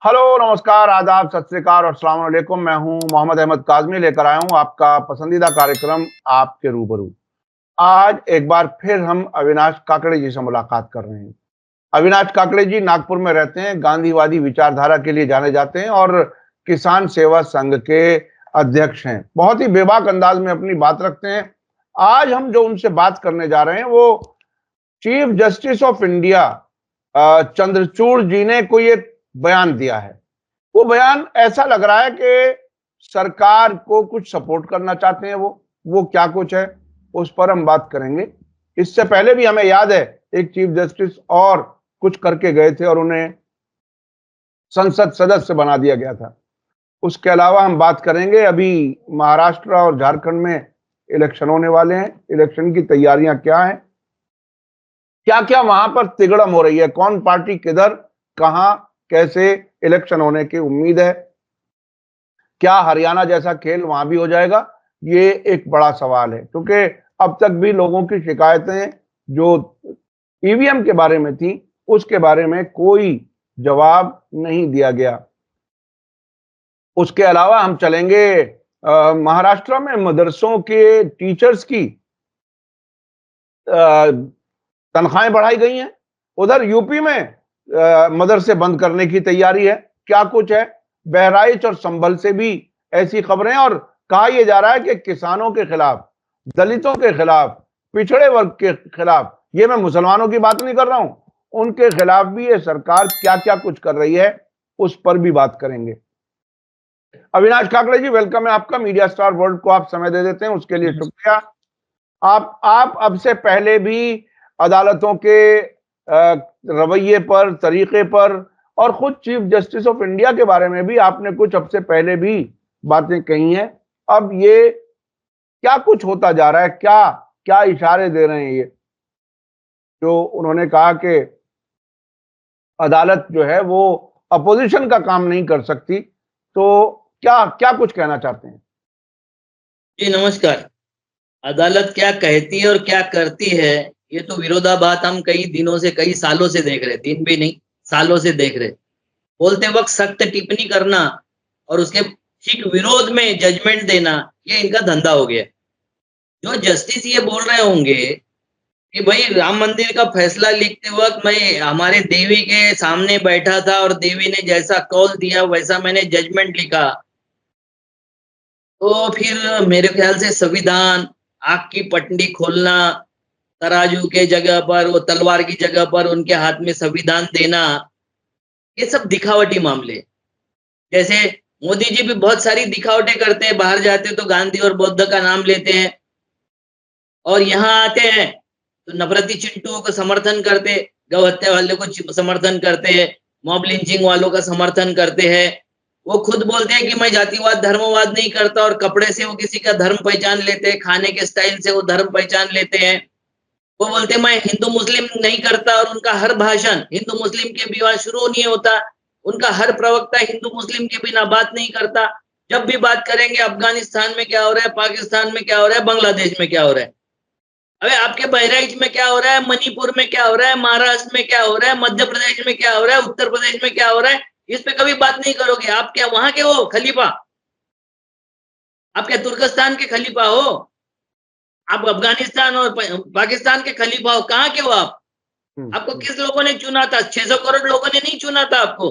Hello, नमस्कार, आदाब, सत श्री अकाल और अस्सलाम वालेकुम। मैं हूं मोहम्मद अहमद काज़मी, लेकर आया हूं आपका पसंदीदा कार्यक्रम आपके रूबरू। आज एक बार फिर हम अविनाश काकड़े जी से मुलाकात कर रहे हैं। अविनाश काकड़े जी नागपुर में रहते हैं, गांधीवादी विचारधारा के लिए जाने जाते हैं और किसान सेवा संघ के अध्यक्ष हैं। बहुत ही बेबाक अंदाज में अपनी बात रखते हैं। आज हम जो उनसे बात करने जा रहे हैं वो chief justice of India Chandrachud ji ने कोई एक बयान दिया है। वो बयान ऐसा लग रहा है कि सरकार को कुछ सपोर्ट करना चाहते हैं वो क्या कुछ है, उस पर हम बात करेंगे। इससे पहले भी हमें याद है एक चीफ जस्टिस और कुछ करके गए थे और उन्हें संसद सदस्य बना दिया गया था। उसके अलावा हम बात करेंगे, अभी महाराष्ट्र और झारखंड में इलेक्शन होने वाले हैं। इलेक्शन की तैयारियां क्या हैं, क्या क्या वहां पर तिगड़म हो रही है, कौन पार्टी किधर, कहां, कैसे इलेक्शन होने की उम्मीद है, क्या हरियाणा जैसा खेल वहां भी हो जाएगा, ये एक बड़ा सवाल है। क्योंकि अब तक भी लोगों की शिकायतें जो ईवीएम के बारे में थी, उसके बारे में कोई जवाब नहीं दिया गया। उसके अलावा हम चलेंगे, महाराष्ट्र में मदरसों के टीचर्स की तनख्वाहें बढ़ाई गई हैं। उधर यूपी में मदरसे बंद करने की तैयारी है। क्या कुछ है, बहराइच और संभल से भी ऐसी खबरें, और कहा यह जा रहा है कि किसानों के खिलाफ, दलितों के खिलाफ, पिछड़े वर्ग के खिलाफ, ये मैं मुसलमानों की बात नहीं कर रहा हूं, उनके खिलाफ भी ये सरकार क्या क्या कुछ कर रही है, उस पर भी बात करेंगे। अविनाश काकड़े जी, वेलकम है आपका। मीडिया स्टार वर्ल्ड को आप समय दे देते हैं, उसके लिए शुक्रिया। आप अब से पहले भी अदालतों के रवैये पर, तरीके पर, और खुद चीफ जस्टिस ऑफ इंडिया के बारे में भी आपने कुछ अब से पहले भी बातें कही हैं। अब ये क्या कुछ होता जा रहा है, क्या क्या इशारे दे रहे हैं ये, जो उन्होंने कहा कि अदालत जो है वो अपोजिशन का काम नहीं कर सकती, तो क्या क्या कुछ कहना चाहते हैं? जी नमस्कार। अदालत क्या कहती है और क्या करती है, ये तो विरोधाभास हम कई दिनों से, कई सालों से देख रहे, दिन भी नहीं सालों से देख रहे। बोलते वक्त सख्त टिप्पणी करना और उसके ठीक विरोध में जजमेंट देना, ये इनका धंधा हो गया। जो जस्टिस ये बोल रहे होंगे कि भाई राम मंदिर का फैसला लिखते वक्त मैं हमारे देवी के सामने बैठा था और देवी ने जैसा कॉल दिया वैसा मैंने जजमेंट लिखा, तो फिर मेरे ख्याल से संविधान, आग की पटड़ी खोलना, तराजू के जगह पर वो तलवार की जगह पर उनके हाथ में संविधान देना, ये सब दिखावटी मामले। जैसे मोदी जी भी बहुत सारी दिखावटें करते हैं, बाहर जाते तो गांधी और बौद्ध का नाम लेते हैं और यहाँ आते हैं तो नफरती चिंटुओं का समर्थन करते, गौ हत्या वाले को समर्थन करते हैं, मॉब लिंचिंग वालों का समर्थन करते हैं। वो खुद बोलते हैं कि मैं जातिवाद धर्मवाद नहीं करता और कपड़े से वो किसी का धर्म पहचान लेते हैं, खाने के स्टाइल से वो धर्म पहचान लेते हैं। वो बोलते हैं मैं हिंदू मुस्लिम नहीं करता और उनका हर भाषण हिंदू मुस्लिम के बिना शुरू नहीं होता, उनका हर प्रवक्ता हिंदू मुस्लिम के बिना बात नहीं करता। जब भी बात करेंगे अफगानिस्तान में क्या हो रहा है, पाकिस्तान में क्या हो रहा है, बांग्लादेश में क्या हो रहा है, अरे आपके बहराइच में क्या हो रहा है, मणिपुर में क्या हो रहा है, महाराष्ट्र में क्या हो रहा है, मध्य प्रदेश में क्या हो रहा है, उत्तर प्रदेश में क्या हो रहा है, इस पे कभी बात नहीं करोगे। आप क्या वहां के हो खलीफा? आप क्या तुर्कस्तान के खलीफा हो? आप अफगानिस्तान और पाकिस्तान के खलीफा हो? कहाँ के हो आप? आपको किस लोगों ने चुना था? 600 करोड़ लोगों ने नहीं चुना था आपको।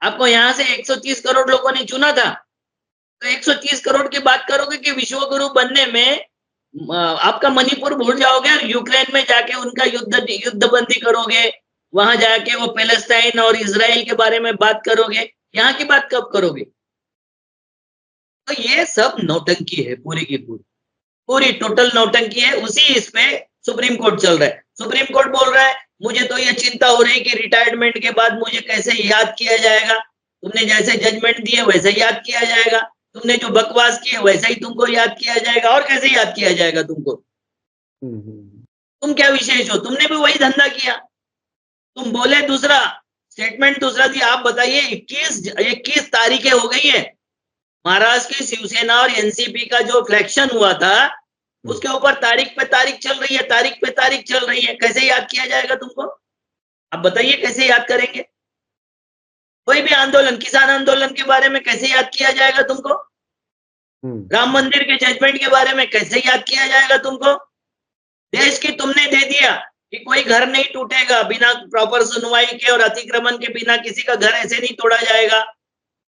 आपको यहाँ से 130 करोड़ लोगों ने चुना था। तो 130 करोड़ की बात करोगे कि विश्व गुरु बनने में आपका मणिपुर भूल जाओगे और यूक्रेन में जाके उनका युद्धबंदी करोगे, वहां जाके वो पैलेस्टाइन और इजराइल के बारे में बात करोगे, यहाँ की बात कब करोगे? तो ये सब नौटंकी है, पूरी की पूरी, पूरी टोटल नौटंकी है। उसी इस पे सुप्रीम कोर्ट चल रहा है। सुप्रीम कोर्ट बोल रहा है मुझे तो ये चिंता हो रही है कि रिटायरमेंट के बाद मुझे कैसे याद किया जाएगा। तुमने जैसे जजमेंट दिए वैसे याद किया जाएगा, तुमने जो बकवास किए वैसा ही तुमको याद किया जाएगा। और कैसे याद किया जाएगा तुमको? तुम क्या विशेष हो? तुमने भी वही धंधा किया। तुम बोले दूसरा, स्टेटमेंट दूसरा दिया। आप बताइए 21 तारीखें हो गई है, महाराष्ट्र की शिवसेना और एनसीपी का जो फ्लैक्शन हुआ था उसके ऊपर तारीख पे तारीख चल रही है, तारीख पे तारीख चल रही है। कैसे याद किया जाएगा तुमको? अब बताइए कैसे याद करेंगे? कोई भी आंदोलन, किसान आंदोलन के बारे में कैसे याद किया जाएगा तुमको? राम मंदिर के जजमेंट के बारे में कैसे याद किया जाएगा तुमको? देश की तुमने दे दिया कि कोई घर नहीं टूटेगा बिना प्रॉपर सुनवाई के और अतिक्रमण के बिना, किसी का घर ऐसे नहीं तोड़ा जाएगा,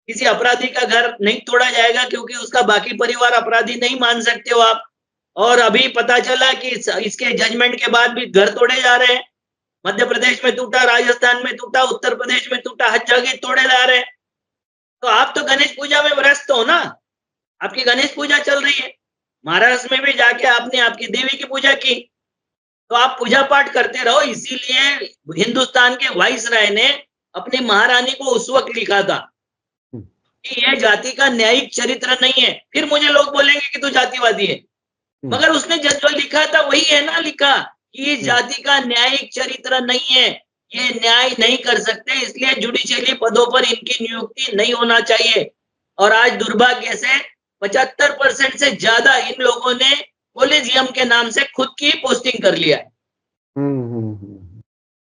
किसी अपराधी का घर नहीं तोड़ा जाएगा क्योंकि उसका बाकी परिवार अपराधी नहीं मान सकते हो आप। और अभी पता चला कि इसके जजमेंट के बाद भी घर तोड़े जा रहे हैं। मध्य प्रदेश में टूटा, राजस्थान में टूटा, उत्तर प्रदेश में टूटा, हर जगह तोड़े जा रहे हैं। तो आप तो गणेश पूजा में व्यस्त हो ना, आपकी गणेश पूजा चल रही है। महाराष्ट्र में भी जाके आपने आपकी देवी की पूजा की, तो आप पूजा पाठ करते रहो। इसीलिए हिंदुस्तान के वाइसराय ने अपनी महारानी को उस वक्त लिखा था कि यह जाति का न्यायिक चरित्र नहीं है। फिर मुझे लोग बोलेंगे कि तू जातिवादी है, मगर उसने जो लिखा था वही है ना लिखा कि ये जाति का न्यायिक चरित्र नहीं है, ये न्याय नहीं कर सकते, इसलिए जुडिशियली पदों पर इनकी नियुक्ति नहीं होना चाहिए। और आज दुर्भाग्य से 75% से ज्यादा इन लोगों ने कोलेजियम के नाम से खुद की पोस्टिंग कर लिया है।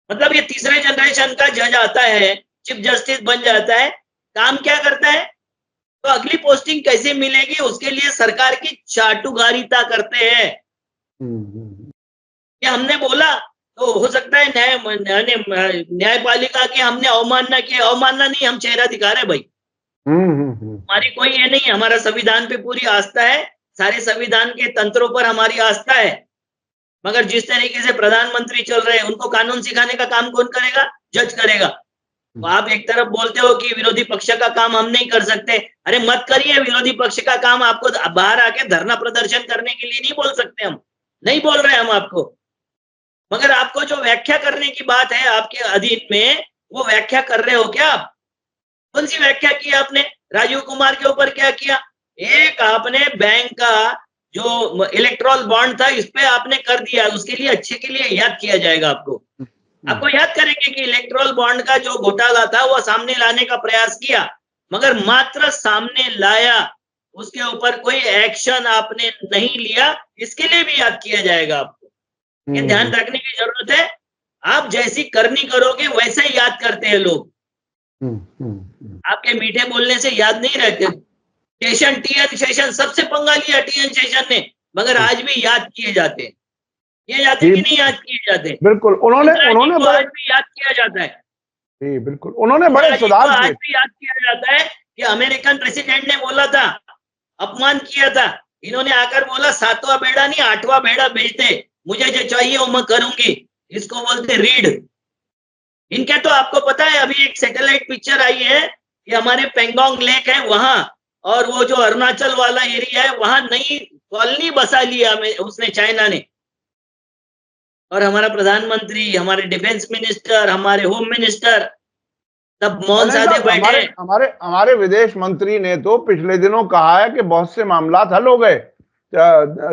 मतलब ये तीसरे जनरेशन का जज आता है, चीफ जस्टिस बन जाता है, काम क्या करता है? तो अगली पोस्टिंग कैसे मिलेगी उसके लिए सरकार की चाटुकारिता करते हैं। ये हमने बोला तो हो सकता है न्यायपालिका की हमने अवमानना की, अवमानना नहीं, हम चेहरा दिखा रहे भाई। हमारी कोई ये नहीं, हमारा संविधान पे पूरी आस्था है, सारे संविधान के तंत्रों पर हमारी आस्था है। मगर जिस तरीके से प्रधानमंत्री चल रहे हैं, उनको कानून सिखाने का काम कौन करेगा? जज करेगा। तो आप एक तरफ बोलते हो कि विरोधी पक्ष का काम हम नहीं कर सकते, अरे मत करिए विरोधी पक्ष का काम। आपको बाहर आके धरना प्रदर्शन करने के लिए नहीं बोल सकते, हम नहीं बोल रहे हम आपको, मगर आपको जो व्याख्या करने की बात है आपके अधीन में, वो व्याख्या कर रहे हो क्या आप? कौन सी व्याख्या की आपने? राजीव कुमार के ऊपर क्या किया? एक आपने बैंक का जो इलेक्ट्रॉल बॉन्ड था इस पे आपने कर दिया, उसके लिए अच्छे के लिए याद किया जाएगा आपको। आपको याद करेंगे कि इलेक्ट्रॉल बॉन्ड का जो घोटाला था वो सामने लाने का प्रयास किया, मगर मात्र सामने लाया, उसके ऊपर कोई एक्शन आपने नहीं लिया, इसके लिए भी याद किया जाएगा आपको। ये ध्यान रखने की जरूरत है। आप जैसी करनी करोगे वैसे ही याद करते हैं लोग। आपके मीठे बोलने से याद नहीं रहते। टीएन शेषन सबसे पंगा लिया टीएन शेषन ने, मगर आज भी याद किए जाते हैं। ये जाते कि नहीं याद किए जाते? बिल्कुल, उन्होंने आज भी याद किया जाता है। जी बिल्कुल, उन्होंने बड़े सुधार किए। आज भी याद किया जाता है कि अमेरिकन प्रेसिडेंट ने बोला था, अपमान किया था, इन्होंने आकर बोला 7वां बेड़ा नहीं 8वां बेड़ा भेजते, मुझे जो चाहिए वो मैं करूंगी। इसको बोलते रीड। इनके तो आपको पता है अभी एक सैटेलाइट पिक्चर आई है कि हमारे पेंगोंग लेक है वहां, और वो जो अरुणाचल वाला एरिया है वहां नई कॉलोनी बसा लिया उसने, चाइना ने। और हमारा प्रधानमंत्री, हमारे डिफेंस मिनिस्टर, हमारे होम मिनिस्टर सब मौन साधे बैठे। हमारे विदेश मंत्री ने तो पिछले दिनों कहा है कि बहुत से मामला हल हो गए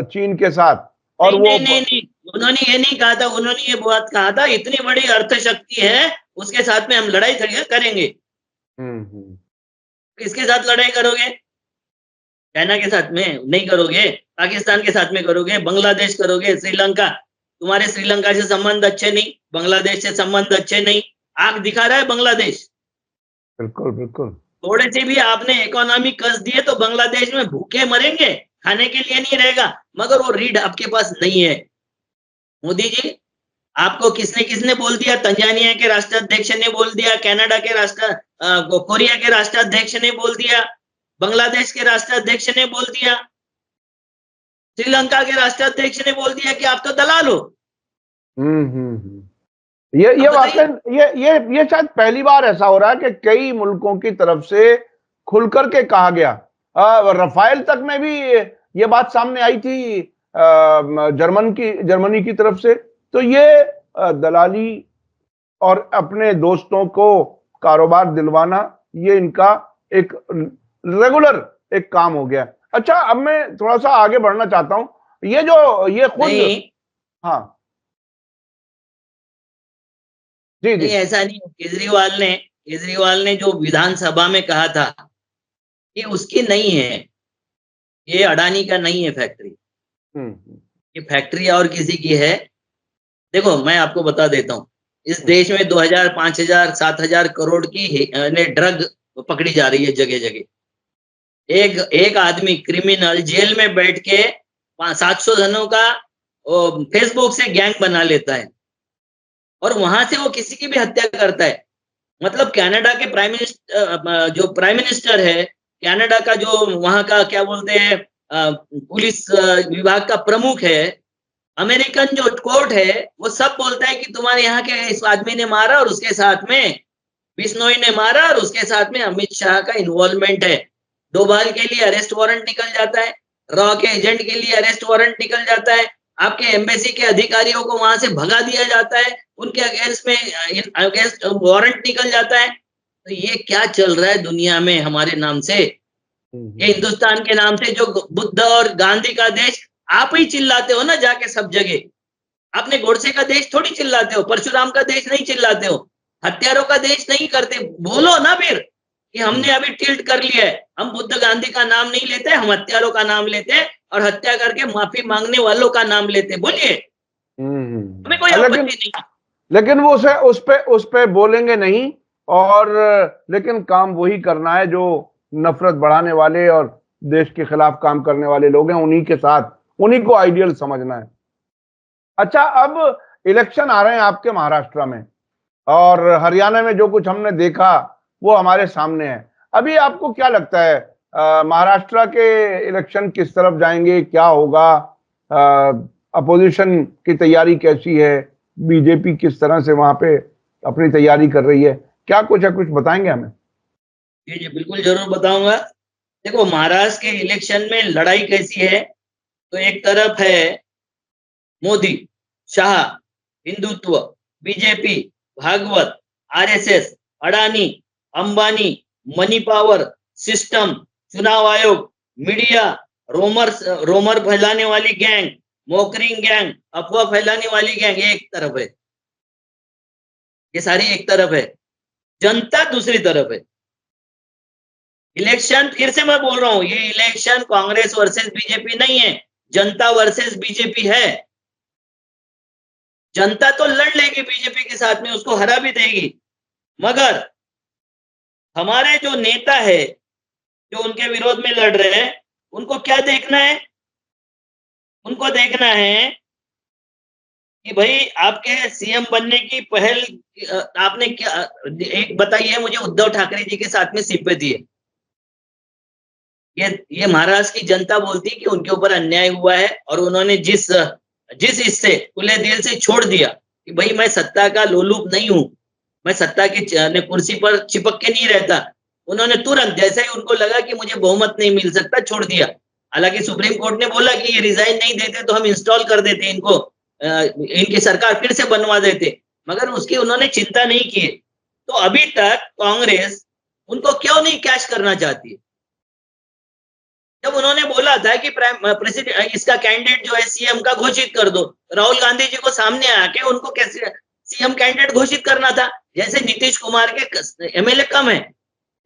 चीन के साथ। और नहीं, उन्होंने ये नहीं कहा था, उन्होंने ये बात कहा था इतनी बड़ी अर्थ शक्ति है उसके साथ में हम लड़ाई करेंगे। किसके साथ लड़ाई करोगे? चाइना के साथ में नहीं करोगे, पाकिस्तान के साथ में करोगे, बांग्लादेश करोगे, श्रीलंका। तुम्हारे श्रीलंका से संबंध अच्छे नहीं, बांग्लादेश से संबंध अच्छे नहीं, आग दिखा रहा है बांग्लादेश। बिल्कुल बिल्कुल। थोड़े से भी आपने इकोनॉमी कस दिए तो बांग्लादेश में भूखे मरेंगे, खाने के लिए नहीं रहेगा। मगर वो रीड आपके पास नहीं है। मोदी जी, आपको किसने किसने बोल दिया? तंजानिया के राष्ट्राध्यक्ष ने बोल दिया, कनाडा के कोरिया के राष्ट्राध्यक्ष ने बोल दिया, बांग्लादेश के राष्ट्राध्यक्ष ने बोल दिया, श्रीलंका के राष्ट्राध्यक्ष ने बोल दिया कि आप तो दलाल हो। ये बातें ये शायद पहली बार ऐसा हो रहा है कि कई मुल्कों की तरफ से खुल करके कहा गया। रफाइल तक में भी ये बात सामने आई थी जर्मनी की तरफ से। तो ये दलाली और अपने दोस्तों को कारोबार दिलवाना, ये इनका एक रेगुलर एक काम हो गया। अच्छा, अब मैं थोड़ा सा आगे बढ़ना चाहता हूं। ये खुद हाँ जी नहीं, ऐसा नहीं। केजरीवाल ने जो विधानसभा में कहा था ये उसकी नहीं है, ये अडानी का नहीं है फैक्ट्री, ये फैक्ट्री और किसी की है। देखो मैं आपको बता देता हूँ, इस देश में 2000, 5000, 7000 करोड़ की ड्रग पकड़ी जा रही है जगह जगह। एक आदमी क्रिमिनल जेल में बैठ के 700 जनों का फेसबुक से गैंग बना लेता है और वहां से वो किसी की भी हत्या करता है। मतलब कनाडा के प्राइम मिनिस्टर है, कनाडा का जो वहां का क्या बोलते हैं पुलिस विभाग का प्रमुख है, अमेरिकन जो कोर्ट है, वो सब बोलता है कि तुम्हारे यहाँ के इस आदमी ने मारा और उसके साथ में बिश्नोई ने मारा और उसके साथ में अमित शाह का इन्वॉल्वमेंट है। डोभाल के लिए अरेस्ट वारंट निकल जाता है, रॉ के एजेंट के लिए अरेस्ट वारंट निकल जाता है, आपके एम्बेसी के अधिकारियों को वहां से भगा दिया जाता है, उनके अगेंस्ट वारंट निकल जाता है। तो ये क्या चल रहा है दुनिया में हमारे नाम से? ये हिंदुस्तान के नाम से जो बुद्ध और गांधी का देश आप ही चिल्लाते हो ना जाके सब जगह। आपने गोडसे का देश थोड़ी चिल्लाते हो, परशुराम का देश नहीं चिल्लाते हो, हत्यारों का देश नहीं करते। बोलो ना फिर कि हमने अभी टिल्ट कर लिया है, हम बुद्ध गांधी का नाम नहीं लेते, हम हत्यारों का नाम लेते हैं और हत्या करके माफी मांगने वालों का नाम लेते। बोलिए, हमें कोई आपत्ति नहीं। लेकिन वो उस पे बोलेंगे नहीं, और लेकिन काम वही करना है जो नफरत बढ़ाने वाले और देश के खिलाफ काम करने वाले लोग हैं, उन्हीं के साथ, उन्हीं को आइडियल समझना है। अच्छा, अब इलेक्शन आ रहे हैं आपके महाराष्ट्र में, और हरियाणा में जो कुछ हमने देखा वो हमारे सामने है। अभी आपको क्या लगता है, महाराष्ट्र के इलेक्शन किस तरफ जाएंगे, क्या होगा? अपोजिशन की तैयारी कैसी है? बीजेपी किस तरह से वहां पे अपनी तैयारी कर रही है? क्या कुछ है, कुछ बताएंगे हमें? जी जी, बिल्कुल जरूर बताऊंगा। देखो, महाराष्ट्र के इलेक्शन में लड़ाई कैसी है, तो एक तरफ है Modi, Shah, Hindutva, BJP, Bhagwat, RSS, Adani, Ambani, money power, system, चुनाव आयोग, मीडिया, रोमर फैलाने वाली गैंग, मोकरिंग गैंग, अफवाह फैलाने वाली गैंग, ये एक तरफ है। ये सारी एक तरफ है, जनता दूसरी तरफ है। इलेक्शन, फिर से मैं बोल रहा हूं, ये इलेक्शन कांग्रेस वर्सेस बीजेपी नहीं है, जनता वर्सेस बीजेपी है। जनता तो लड़ लेगी बीजेपी के साथ में, उसको हरा भी देगी, मगर हमारे जो नेता है जो उनके विरोध में लड़ रहे हैं, उनको क्या देखना है? उनको देखना है कि भाई आपके सीएम बनने की पहल आपने क्या, एक बताइए मुझे, उद्धव ठाकरे जी के साथ में सिंपैथी है। ये महाराष्ट्र की जनता बोलती है कि उनके ऊपर अन्याय हुआ है और उन्होंने जिस हिस्से खुले दिल से छोड़ दिया कि भाई मैं सत्ता का लोलुप नहीं हूं, मैं सत्ता की कुर्सी पर चिपक के नहीं रहता, उन्होंने तुरंत जैसे ही उनको लगा कि मुझे बहुमत नहीं मिल सकता, छोड़ दिया। हालांकि सुप्रीम कोर्ट ने बोला कि ये रिजाइन नहीं देते तो हम इंस्टॉल कर देते इनको, इनकी सरकार फिर से बनवा देते, मगर उसकी उन्होंने चिंता नहीं की। तो अभी तक कांग्रेस उनको क्यों नहीं कैश करना चाहती? जब उन्होंने बोला था कि प्रेसिडेंट इसका कैंडिडेट जो है सीएम का घोषित कर दो, राहुल गांधी जी को सामने आके उनको कैसे सीएम कैंडिडेट घोषित करना था। जैसे नीतीश कुमार के एमएलए कम है,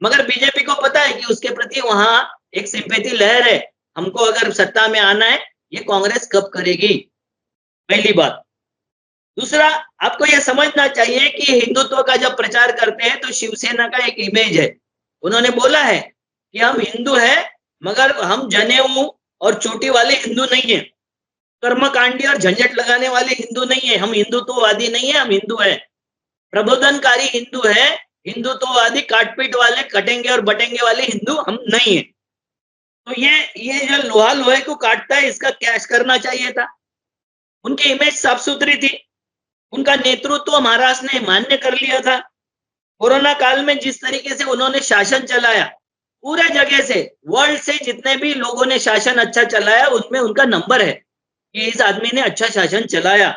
मगर बीजेपी को पता है कि उसके प्रति वहां एक सिंपैथी लहर है, हमको अगर सत्ता में आना है, ये कांग्रेस कब करेगी, पहली बात। दूसरा, आपको यह समझना चाहिए कि हिंदुत्व का जब प्रचार करते हैं तो शिवसेना का एक इमेज है। उन्होंने बोला है कि हम हिंदू है, मगर हम जनेऊ और चोटी वाले हिंदू नहीं है, कर्मकांडी और झंझट लगाने वाले हिंदू नहीं है, हम हिंदुत्ववादी नहीं है, हम हिंदू है, प्रबोधनकारी हिंदू है, हिंदुत्ववादी काटपीट वाले कटेंगे और बटेंगे वाले हिंदू हम नहीं है। तो ये जो लोहा लोहे को काटता है, इसका कैश करना चाहिए था। उनकी इमेज साफ सुथरी थी, उनका नेतृत्व महाराष्ट्र ने मान्य कर लिया था। कोरोना काल में जिस तरीके से उन्होंने शासन चलाया, पूरे जगह से, वर्ल्ड से जितने भी लोगों ने शासन अच्छा चलाया, उसमें उनका नंबर है कि इस आदमी ने अच्छा शासन चलाया।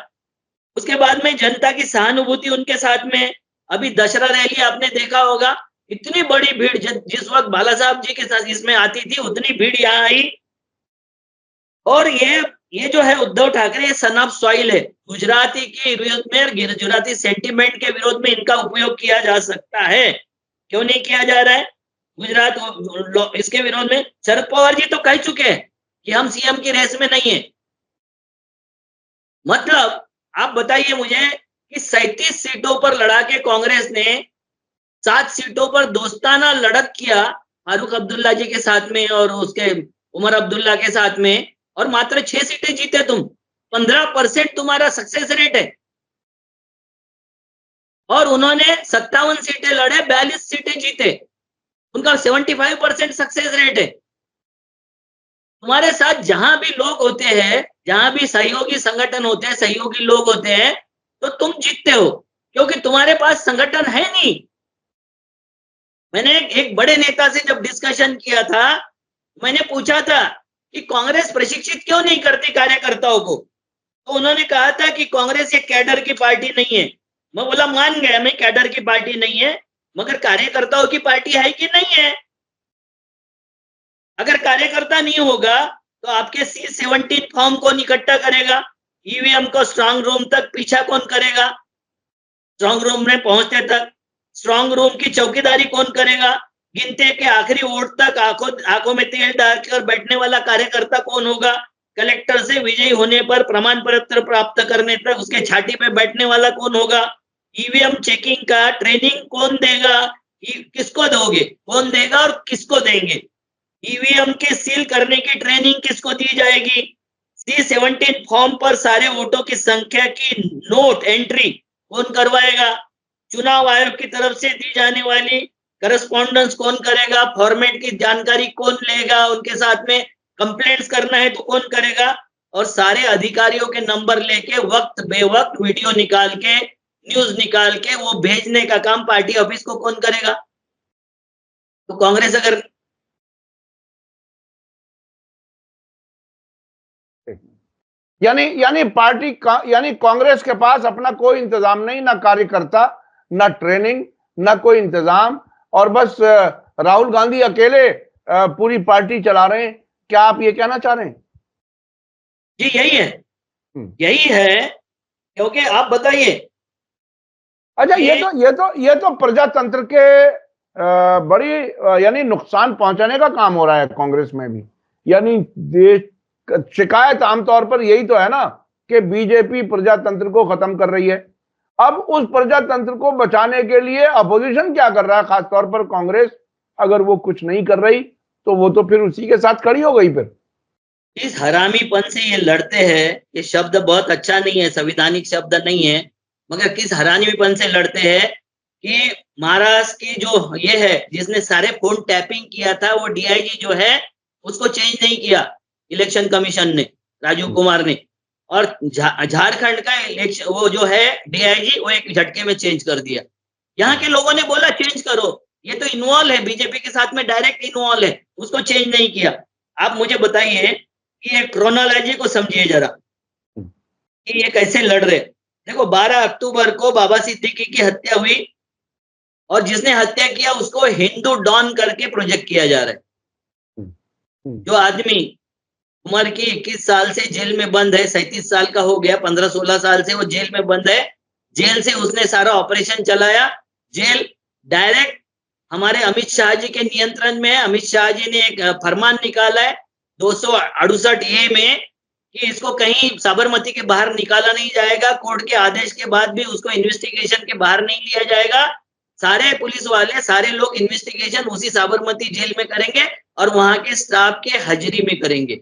उसके बाद में जनता की सहानुभूति उनके साथ में। अभी दशहरा रैली आपने देखा होगा, इतनी बड़ी भीड़ जिस वक्त बाला साहब जी के साथ इसमें आती थी, उतनी भीड़ यहाँ आई। और ये जो है Uddhav Thackeray son of soil है, गुजराती के विरोध में, गुजराती सेंटिमेंट के विरोध में इनका उपयोग किया जा सकता है। क्यों नहीं किया जा रहा है? गुजरात इसके विरोध में शरद पवार जी तो कह चुके हैं कि हम सीएम की रेस में नहीं है। मतलब आप बताइए मुझे कि 37 सीटों पर लड़ा के कांग्रेस ने 7 सीटों पर दोस्ताना लड़त किया फारूक अब्दुल्ला जी के साथ में और उसके उमर अब्दुल्ला के साथ में, और मात्र 6 सीटें जीते तुम। 15% तुम्हारा सक्सेस रेट है। और उन्होंने 57 सीटें लड़े, 42 सीटें जीते, उनका 75% सक्सेस रेट है। तुम्हारे साथ जहां भी लोग होते हैं, जहां भी सहयोगी संगठन होते हैं, सहयोगी लोग होते हैं, तो तुम जीतते हो, क्योंकि तुम्हारे पास संगठन है नहीं। मैंने एक बड़े नेता से जब डिस्कशन किया था, मैंने पूछा था कि कांग्रेस प्रशिक्षित क्यों नहीं करती कार्यकर्ताओं को, तो उन्होंने कहा था कि कांग्रेस एक कैडर की पार्टी नहीं है। मैं बोला मान गया मैं, कैडर की पार्टी नहीं है, मगर कार्यकर्ताओं की पार्टी है कि नहीं है? अगर कार्यकर्ता नहीं होगा तो आपके C-17 फॉर्म कौन इकट्ठा करेगा? ईवीएम को स्ट्रांग रूम तक पीछा कौन करेगा? स्ट्रांग रूम में पहुंचने तक स्ट्रांग रूम की चौकीदारी कौन करेगा? गिनते के आखिरी वोट तक आंखों में तेल डालकर बैठने वाला कार्यकर्ता कौन होगा? कलेक्टर से विजयी होने पर प्रमाण पत्र प्राप्त करने तक उसके छाती पे बैठने वाला कौन होगा? ईवीएम चेकिंग का ट्रेनिंग कौन देगा? किसको दोगे? कौन देगा और किसको देंगे? ईवीएम के सील करने की ट्रेनिंग किसको दी जाएगी? C-17 फॉर्म पर सारे वोटों की संख्या की नोट एंट्री कौन करवाएगा? चुनाव आयोग की तरफ से दी जाने वाली करस्पॉन्डेंस कौन करेगा? फॉर्मेट की जानकारी कौन लेगा? उनके साथ में कंप्लेंट्स करना है तो कौन करेगा? और सारे अधिकारियों के नंबर लेके वक्त बेवक्त वीडियो निकाल के, न्यूज निकाल के वो भेजने का काम पार्टी ऑफिस को कौन करेगा? तो कांग्रेस अगर यानी कांग्रेस के पास अपना कोई इंतजाम नहीं, ना कार्यकर्ता, ना ट्रेनिंग, ना कोई इंतजाम, और बस राहुल गांधी अकेले पूरी पार्टी चला रहे हैं। क्या आप ये कहना चाह रहे हैं? जी यही है, यही है। क्योंकि आप बताइए, अच्छा, ये तो प्रजातंत्र के बड़ी यानी नुकसान पहुंचाने का काम हो रहा है कांग्रेस में भी। यानी देश शिकायत आमतौर पर यही तो है ना कि बीजेपी प्रजातंत्र को खत्म कर रही है। अब उस प्रजातंत्र को बचाने के लिए अपोजिशन क्या कर रहा है, खासतौर पर कांग्रेस? अगर वो कुछ नहीं कर रही तो वो तो फिर उसी के साथ खड़ी हो गई। फिर इस हरामीपन से ये लड़ते हैं, ये शब्द बहुत अच्छा नहीं है, संवैधानिक शब्द नहीं है, मगर किस हरामीपन से लड़ते हैं कि महाराष्ट्र की जो ये है जिसने सारे फोन टैपिंग किया था, वो डीआईजी जो है उसको चेंज नहीं किया इलेक्शन कमीशन ने, राजीव कुमार ने, और झारखंड का इलेक्शन वो जो है डीआईजी वो एक झटके में चेंज कर दिया। यहाँ के लोगों ने बोला चेंज करो, ये तो इन्वॉल्व है, बीजेपी के साथ में डायरेक्ट इन्वॉल्व है, उसको चेंज नहीं किया। आप मुझे बताइए कि ये क्रोनोलॉजी को समझिए जरा कि ये कैसे लड़ रहे। देखो 12 अक्टूबर को बाबा सिद्दीकी की हत्या हुई, और जिसने हत्या किया उसको हिंदू डॉन करके प्रोजेक्ट किया जा रहा है। जो आदमी उम्र की 21 साल से जेल में बंद है, 37 साल का हो गया, 15-16 साल से वो जेल में बंद है, जेल से उसने सारा ऑपरेशन चलाया। जेल डायरेक्ट हमारे अमित शाह जी के नियंत्रण में है। अमित शाह जी ने एक फरमान निकाला है 268A में कि इसको कहीं साबरमती के बाहर निकाला नहीं जाएगा, कोर्ट के आदेश के बाद भी उसको इन्वेस्टिगेशन के बाहर नहीं लिया जाएगा। सारे पुलिस वाले, सारे लोग इन्वेस्टिगेशन उसी साबरमती जेल में करेंगे और वहां के स्टाफ के हाजिरी में करेंगे।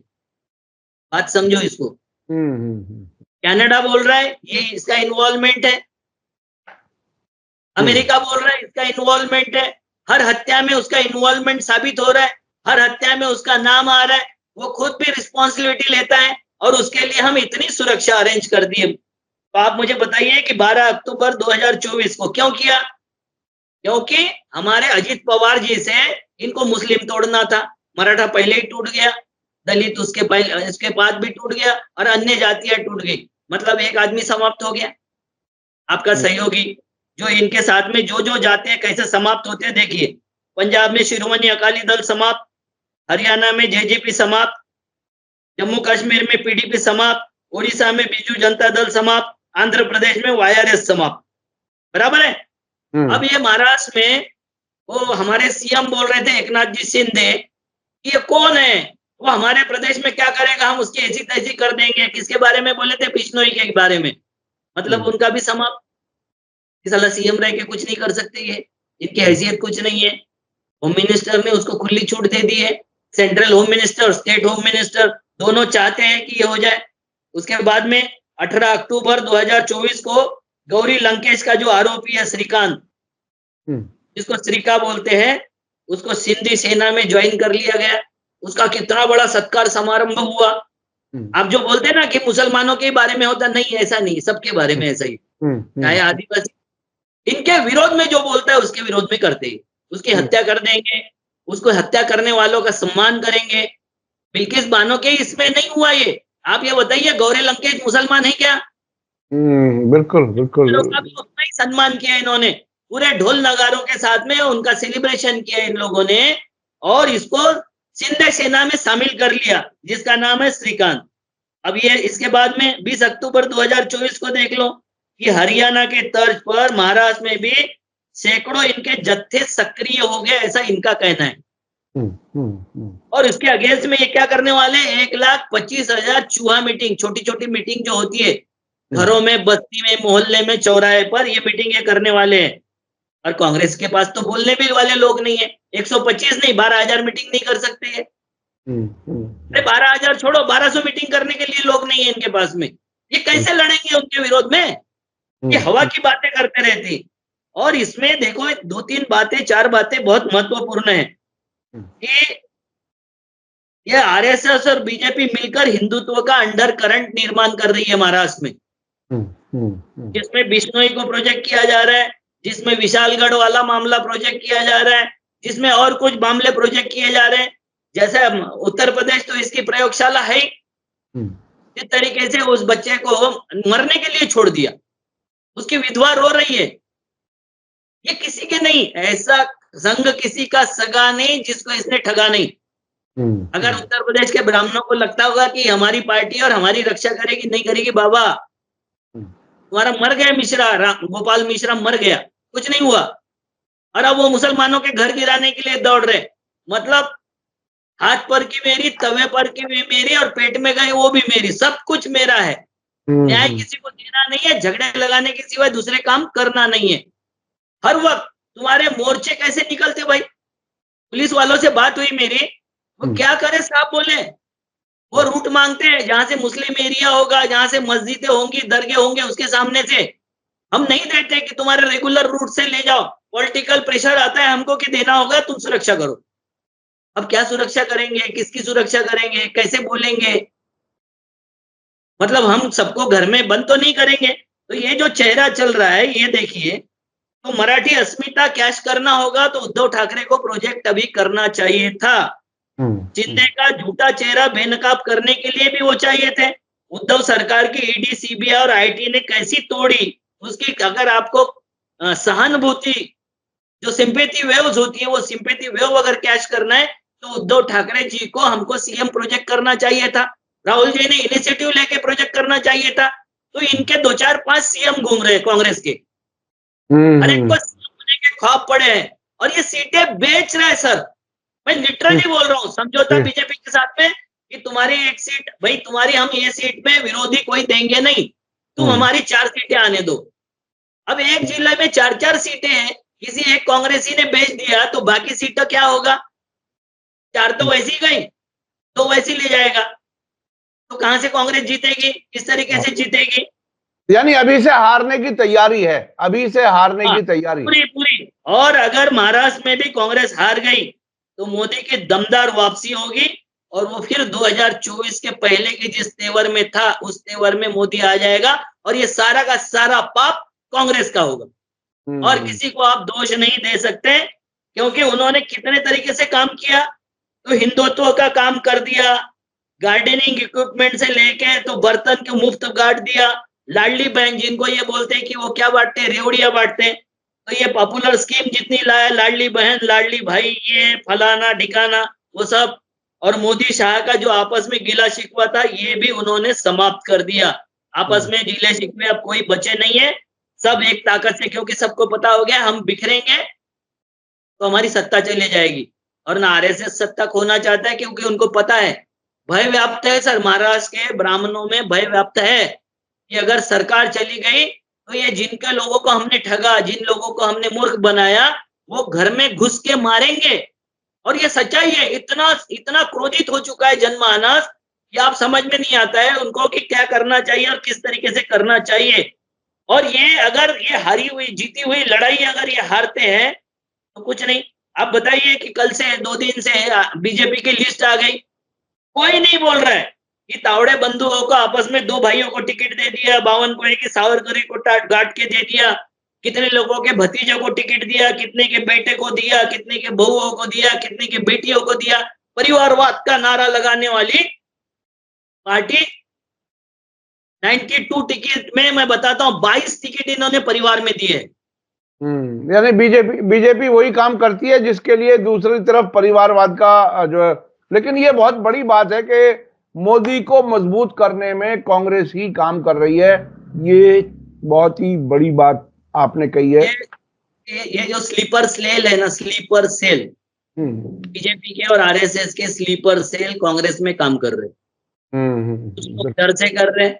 बात समझो इसको। कनाडा बोल रहा है ये इसका इन्वॉल्वमेंट है, अमेरिका बोल रहा है इसका इन्वॉल्वमेंट है, हर हत्या में उसका इन्वॉल्वमेंट साबित हो रहा है, हर हत्या में उसका नाम आ रहा है, वो खुद भी रिस्पॉन्सिबिलिटी लेता है, और उसके लिए हम इतनी सुरक्षा अरेंज कर दी। तो आप मुझे बताइए कि 12 अक्टूबर 2024 को क्यों किया? क्योंकि हमारे अजीत पवार जी से इनको मुस्लिम तोड़ना था। मराठा पहले ही टूट गया, दलित इसके बाद भी टूट गया, और अन्य जातियां टूट गई, मतलब एक आदमी समाप्त हो गया। आपका सहयोगी जो इनके साथ में जो जाते हैं कैसे समाप्त होते हैं देखिए। पंजाब में शिरोमणि अकाली दल समाप्त, हरियाणा में जेजेपी समाप्त, जम्मू कश्मीर में पीडीपी समाप्त, उड़ीसा में बीजू जनता दल समाप्त, आंध्र प्रदेश में वाईआरएस समाप्त। बराबर है। अब ये महाराष्ट्र में वो हमारे सीएम बोल रहे थे एकनाथ जी शिंदे, ये कौन है, वो हमारे प्रदेश में क्या करेगा, हम उसकी ऐसी तैसी कर देंगे। किसके बारे में बोले थे? बिश्नोई के बारे में, मतलब उनका भी समाप्त। इस साला सीएम रह के कुछ नहीं कर सकते ये, इनकी हैसियत कुछ नहीं है। होम मिनिस्टर ने उसको खुली छूट दे दी है। Central home minister, state home minister दोनों चाहते हैं कि ये हो जाए। उसके बाद में 18 अक्टूबर 2024 को गौरी लंकेश का जो आरोपी है श्रीकांत, जिसको श्रीका बोलते हैं, उसको सिंधी सेना में ज्वाइन कर लिया गया। उसका कितना बड़ा सत्कार समारंभ हुआ। आप जो बोलते हैं ना कि मुसलमानों के बारे में होता, नहीं ऐसा नहीं, सबके बारे में ऐसा ही, चाहे आदिवासी, इनके विरोध में जो बोलता है उसके विरोध में करते हैं। उसकी हत्या कर देंगे, उसको हत्या करने वालों का सम्मान करेंगे। बिल्किस बानो के इसमें नहीं हुआ ये। आप ये बताइए गौरी लंकेश मुसलमान है क्या? बिल्कुल बिल्कुल। लोग का भी उतना ही सम्मान किया इन्होंने, पूरे ढोल नगारों के साथ में उनका सेलिब्रेशन किया इन लोगों ने, और इसको सिंध सेना में शामिल कर लिया, जिसका नाम है श्रीकांत। अब ये इसके बाद में 20 अक्टूबर 2024 को देख लो कि हरियाणा के तर्ज पर महाराष्ट्र में भी सैकड़ों इनके जत्थे सक्रिय हो गए, ऐसा इनका कहना है। और इसके अगेंस्ट में ये क्या करने वाले, 1,25,000 चूहा मीटिंग, छोटी छोटी मीटिंग जो होती है घरों में, बस्ती में, मोहल्ले में, चौराहे पर, ये मीटिंग ये करने वाले हैं। और कांग्रेस के पास तो बोलने भी वाले लोग नहीं है। 125 नहीं, 12,000 मीटिंग नहीं कर सकते है। 12,000 छोड़ो, 1200 मीटिंग करने के लिए लोग नहीं है इनके पास में। ये कैसे लड़ेंगे उनके विरोध में? ये हवा की बातें करते रहते। और इसमें देखो 2-3 बातें, 4 बातें बहुत महत्वपूर्ण है कि ये आरएसएस और बीजेपी मिलकर हिंदुत्व का अंडर करंट निर्माण कर रही है महाराष्ट्र में, जिसमें बिश्नोई को प्रोजेक्ट किया जा रहा है, जिसमें विशालगढ़ वाला मामला प्रोजेक्ट किया जा रहा है, जिसमें और कुछ मामले प्रोजेक्ट किए जा रहे हैं। जैसे उत्तर प्रदेश तो इसकी प्रयोगशाला है ही। जिस तरीके से उस बच्चे को मरने के लिए छोड़ दिया, उसकी विधवा रो रही है। ये किसी के नहीं, ऐसा संघ किसी का सगा नहीं जिसको इसने ठगा नहीं। अगर उत्तर प्रदेश के ब्राह्मणों को लगता होगा कि हमारी पार्टी और हमारी रक्षा करेगी, नहीं करेगी बाबा। तुम्हारा मर गया मिश्रा, गोपाल मिश्रा मर गया, कुछ नहीं हुआ। और अब वो मुसलमानों के घर गिराने के लिए दौड़ रहे। मतलब हाथ पर की मेरी, तवे पर की भी मेरी, और पेट में गए वो भी मेरी, सब कुछ मेरा है। न्याय किसी को देना नहीं है, झगड़े लगाने के सिवाय दूसरे काम करना नहीं है। हर वक्त तुम्हारे मोर्चे कैसे निकलते भाई? पुलिस वालों से बात हुई मेरी, वो क्या करे साहब बोले, वो रूट मांगते हैं जहां से मुस्लिम एरिया होगा, जहां से मस्जिदें होंगी, दरगाह होंगे, उसके सामने से। हम नहीं देते कि तुम्हारे रेगुलर रूट से ले जाओ, पॉलिटिकल प्रेशर आता है हमको कि देना होगा, तुम सुरक्षा करो। अब क्या सुरक्षा करेंगे, किसकी सुरक्षा करेंगे, कैसे बोलेंगे? मतलब हम सबको घर में बंद तो नहीं करेंगे। तो ये जो चेहरा चल रहा है, ये देखिए, तो मराठी अस्मिता कैश करना होगा तो उद्धव ठाकरे को प्रोजेक्ट अभी करना चाहिए था। शिंदे का झूठा चेहरा बेनकाब करने के लिए भी वो चाहिए थे। उद्धव सरकार की ईडी, सीबीआई और आईटी ने कैसी तोड़ी उसकी, अगर आपको सहानुभूति, जो सिंपैथी वेव्स होती है, वो सिंपैथी वेव अगर कैश करना है तो उद्धव ठाकरे जी को हमको सीएम प्रोजेक्ट करना चाहिए था। राहुल जी ने इनिशिएटिव लेके प्रोजेक्ट करना चाहिए था। तो इनके 2-4-5 सीएम घूम रहे कांग्रेस के, हर एक को होने के ख्वाब पड़े हैं, और ये सीटें बेच रहे हैं सर। मैं लिटरली बोल रहा हूँ, समझौता बीजेपी के साथ में कि तुम्हारी एक सीट, भाई तुम्हारी हम ये सीट में विरोधी कोई देंगे नहीं, तुम हमारी 4 सीटें आने दो। अब एक जिले में 4-4 सीटें हैं, किसी एक कांग्रेसी ने बेच दिया तो बाकी सीट क्या होगा? 4 तो वैसी गई, 2 वैसी ले जाएगा। तो कहां से कांग्रेस जीतेगी, किस तरीके से जीतेगी? यानी अभी से हारने की तैयारी है, अभी से हारने की तैयारी पूरी। और अगर महाराष्ट्र में भी कांग्रेस हार गई तो मोदी की दमदार वापसी होगी, और वो फिर 2024 के पहले के जिस तेवर में था उस तेवर में मोदी आ जाएगा, और ये सारा का सारा पाप कांग्रेस का होगा। और किसी को आप दोष नहीं दे सकते, क्योंकि उन्होंने कितने तरीके से काम किया। तो हिंदुत्व का काम कर दिया, गार्डनिंग इक्विपमेंट से लेके तो बर्तन के मुफ्त बांट दिया। लाडली बहन, जिनको ये बोलते हैं कि वो क्या बांटते हैं, रेवड़िया बांटते हैं, तो ये पॉपुलर स्कीम जितनी लाया, लाडली बहन, लाडली भाई, ये फलाना ढिकाना, वो सब। और मोदी शाह का जो आपस में गिला शिकवा था, ये भी उन्होंने समाप्त कर दिया। आपस में गिले शिकवे अब कोई बचे नहीं है, सब एक ताकत से, क्योंकि सबको पता हो गया हम बिखरेंगे तो हमारी सत्ता चली जाएगी। और ना आरएसएस सत्ता खोना चाहता है, क्योंकि उनको पता है, भय व्याप्त है सर, महाराष्ट्र के ब्राह्मणों में भय व्याप्त है कि अगर सरकार चली गई तो ये जिनके लोगों को हमने ठगा, जिन लोगों को हमने मूर्ख बनाया, वो घर में घुस के मारेंगे। और ये सच्चाई है। इतना इतना क्रोधित हो चुका है जनमानस कि आप समझ में नहीं आता है उनको कि क्या करना चाहिए और किस तरीके से करना चाहिए। और ये अगर ये हारी हुई जीती हुई लड़ाई अगर ये हारते हैं तो कुछ नहीं। आप बताइए कि कल से 2 दिन से बीजेपी की लिस्ट आ गई। कोई नहीं बोल रहा है कि तावड़े बंधुओं को आपस में 2 भाइयों को टिकट दे दिया, बावनकुळे की सावरकरी को गांठ के दे दिया, कितने लोगों के भतीजे को टिकट दिया, कितने के बेटे को दिया, कितने के बहुओं को दिया, कितने के बेटियों को दिया। परिवारवाद का नारा लगाने वाली पार्टी 92 टिकट में मैं बताता हूँ 22 टिकट इन्होंने परिवार में दिए। यानी बीजेपी वही काम करती है जिसके लिए दूसरी तरफ परिवारवाद का जो है। लेकिन ये बहुत बड़ी बात है कि मोदी को मजबूत करने में कांग्रेस ही काम कर रही है। ये बहुत ही बड़ी बात आपने कही है। ये जो स्लीपर सेल है ना, स्लीपर सेल बीजेपी के और आरएसएस के स्लीपर सेल कांग्रेस में काम कर रहे हैं। कुछ लोग डर से कर रहे हैं,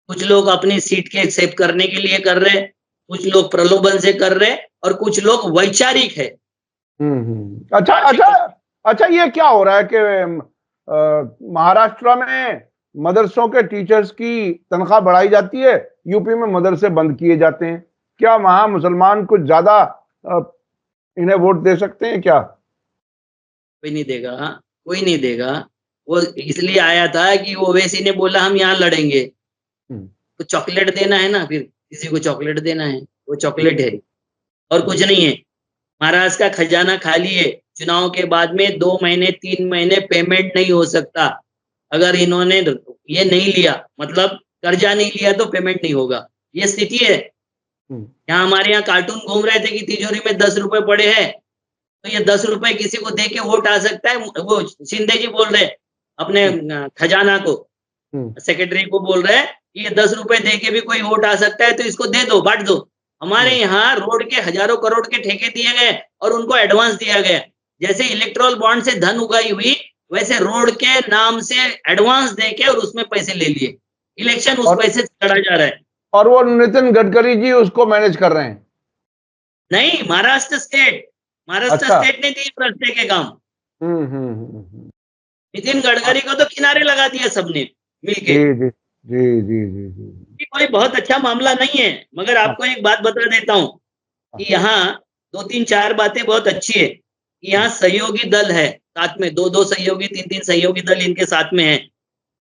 कुछ लोग अपनी सीट के एक्सेप्ट करने के लिए कर रहे हैं, कुछ लोग प्रलोभन से कर रहे हैं और कुछ लोग वैचारिक है। अच्छा, ये क्या हो रहा है कि महाराष्ट्र में मदरसों के टीचर्स की तनख्वाह बढ़ाई जाती है, यूपी में मदरसे बंद किए जाते हैं। क्या वहां मुसलमान कुछ ज्यादा इन्हें वोट दे सकते हैं क्या? कोई नहीं देगा, कोई नहीं देगा। वो इसलिए आया था कि वो ओवैसी ने बोला हम यहाँ लड़ेंगे, तो चॉकलेट देना है ना, फिर किसी को चॉकलेट देना है, वो चॉकलेट है और कुछ नहीं है। महाराष्ट्र का खजाना खाली है। चुनाव के बाद में 2 महीने 3 महीने पेमेंट नहीं हो सकता। अगर इन्होंने ये नहीं लिया, मतलब कर्जा नहीं लिया, तो पेमेंट नहीं होगा। ये स्थिति है। यहाँ हमारे यहाँ कार्टून घूम रहे थे कि तिजोरी में 10 रुपए पड़े हैं, तो ये 10 रुपए किसी को दे के वोट आ सकता है। वो शिंदे जी बोल रहे अपने खजाना को, सेक्रेटरी को बोल रहे ये 10 रुपए दे के भी कोई वोट आ सकता है, तो इसको दे दो, बांट दो। हमारे यहाँ रोड के हजारों करोड़ के ठेके दिए गए और उनको एडवांस दिया गया। जैसे इलेक्ट्रोल बॉन्ड से धन उगाई हुई, वैसे रोड के नाम से एडवांस देके और उसमें पैसे ले लिए। इलेक्शन उस पैसे से लड़ा जा रहा है। और वो नितिन गडकरी जी उसको मैनेज कर रहे हैं। नहीं, महाराष्ट्र स्टेट ने दिए रस्ते के काम। नितिन गडकरी को तो किनारे लगा दिया सबने मिलके। जी। कोई बहुत अच्छा मामला नहीं है, मगर आपको एक बात बता देता हूँ कि यहाँ 2-3-4 बातें बहुत अच्छी है। यहाँ सहयोगी दल है साथ में, 2-2 सहयोगी, 3-3 सहयोगी दल इनके साथ में है।